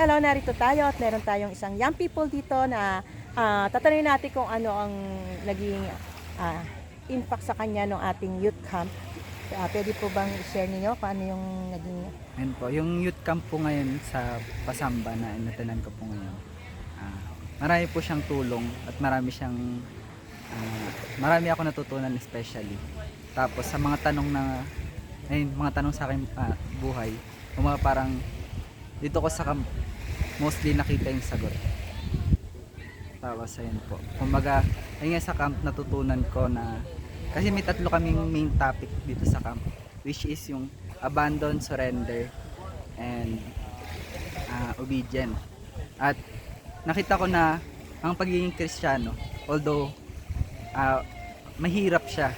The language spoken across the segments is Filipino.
Hello, narito tayo at meron tayong isang young people dito na tatanungin natin kung ano ang naging ah, impact sa kanya ng ating youth camp. Pwede po bang i-share niyo kung ano yung naging... Ayun po, yung youth camp po ngayon sa Pasamba na inatanan ko po ngayon. Marami po siyang tulong at marami ako natutunan especially. Tapos sa mga tanong mga tanong sa akin buhay, yung mga parang dito ko sa camp mostly nakita yung sagot. Tapos ayun po. Kumbaga, ayun nga sa camp natutunan ko na kasi may tatlo kaming main topic dito sa camp, which is yung abandon, surrender, and obedient. At nakita ko na ang pagiging Kristiyano, although mahirap siya.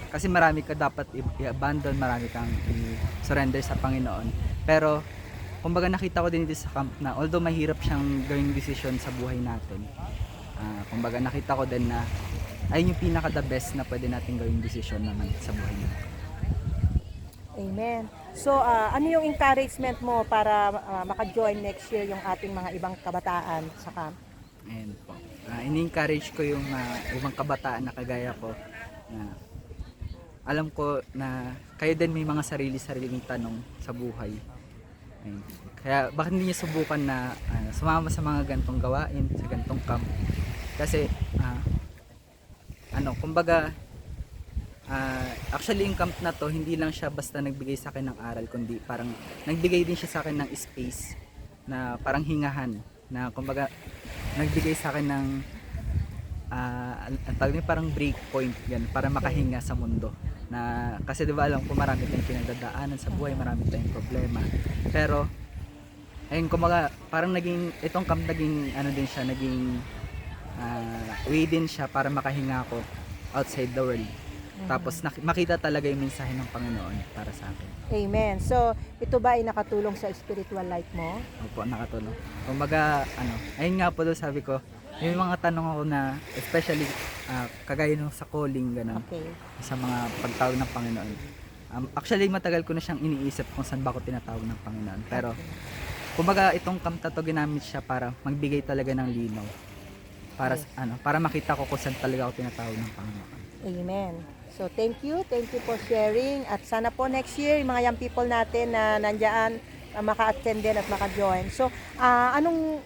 Kasi marami ka dapat i-abandon, marami kang i-surrender sa Panginoon. Pero kumbaga nakita ko din dito sa camp na although mahirap siyang gawing decision sa buhay natin, kumbaga nakita ko din na ayun yung pinaka the best na pwede natin gawing decision naman sa buhay natin. Amen. So, ano yung encouragement mo para maka-join next year yung ating mga ibang kabataan sa camp? Ayan po. Ini-encourage ko yung ibang kabataan na kagaya ko na alam ko na kayo din may mga sarili-sariling tanong sa buhay. Ayun. Kaya bakit hindi niyo subukan na sumama sa mga gantong gawain, sa gantong camp? Kasi kumbaga actually yung camp na to hindi lang siya basta nagbigay sa akin ng aral, kundi parang nagbigay din siya sa akin ng space na parang hingahan, na kumbaga nagbigay sa akin ng ang tawag niya parang break point yan para makahinga sa mundo. Na kasi 'di ba alam ko marami tayong pinagdadaanan sa buhay, marami tayong problema. Pero ayun, kumbaga parang itong camp naging way din siya para makahinga ako outside the world. Tapos makita talaga yung mensahe ng Panginoon para sa akin. Amen. So, ito ba ay nakatulong sa spiritual life mo? Opo, nakatulong. Kumbaga, ayun nga po doon sabi ko, yung mga tanong ako na, especially, kagaya nung sa calling, ganun, Okay. sa mga pagtawag ng Panginoon. Actually, matagal ko na siyang iniisip kung saan ba ako tinatawag ng Panginoon. Pero, kumbaga, itong camp na to ginamit siya para magbigay talaga ng linaw. Para makita ko kung saan talaga ako tinatawag ng Panginoon. Amen. So, thank you for sharing. At sana po next year, yung mga young people natin na nandyan, maka-attend din at maka-join. So,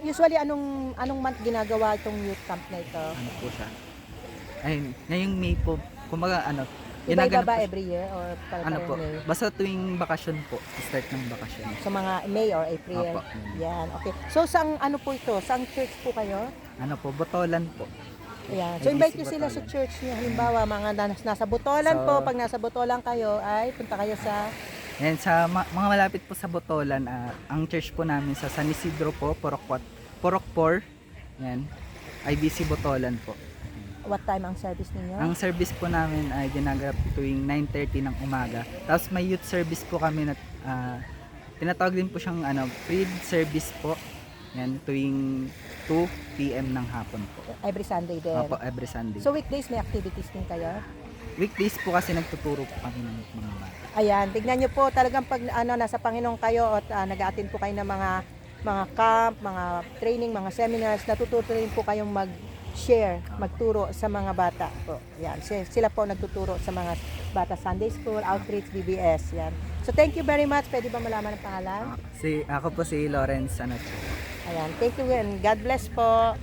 usually, anong month ginagawa itong youth camp na ito? Ano po siya? Ayun, ngayong May po, kumbaga Iba-iba ginaganap ba po every year or po, May? basta tuwing bakasyon po, start ng bakasyon. So, mga May or April? Opo. Yan, okay. So, ano po ito? Saang church po kayo? Botolan po. Ayan. So, IBC invite nyo sila sa Botolan. church nyo. Halimbawa, mga nasa Botolan So, po. Pag nasa Botolan kayo, ay punta kayo sa... Ayan, sa mga malapit po sa Botolan, ang church po namin sa San Isidro po, Porokpor, yan, IBC Botolan po. What time ang service ninyo? Ang service po namin ay ginaganap tuwing 9:30 ng umaga. Tapos may youth service po kami na tinatawag din po siyang free service po. Yan, tuwing 2 PM ng hapon po. Every Sunday din. Opo, every Sunday. So, weekdays may activities din kayo? Weekdays po kasi nagtuturo po kami ng mga bata. Ayan, tignan nyo po talagang pag nasa Panginoon kayo at nag-attend po kayo ng mga camp, mga training, mga seminars, natututo rin po kayong mag-share, magturo sa mga bata po. Yan, sila po nagtuturo sa mga bata, Sunday School, Outreach, BBS. Yan. So thank you very much. Pwede ba malaman ang pangalan? Ako po si Lawrence Ayan, thank you and God bless po.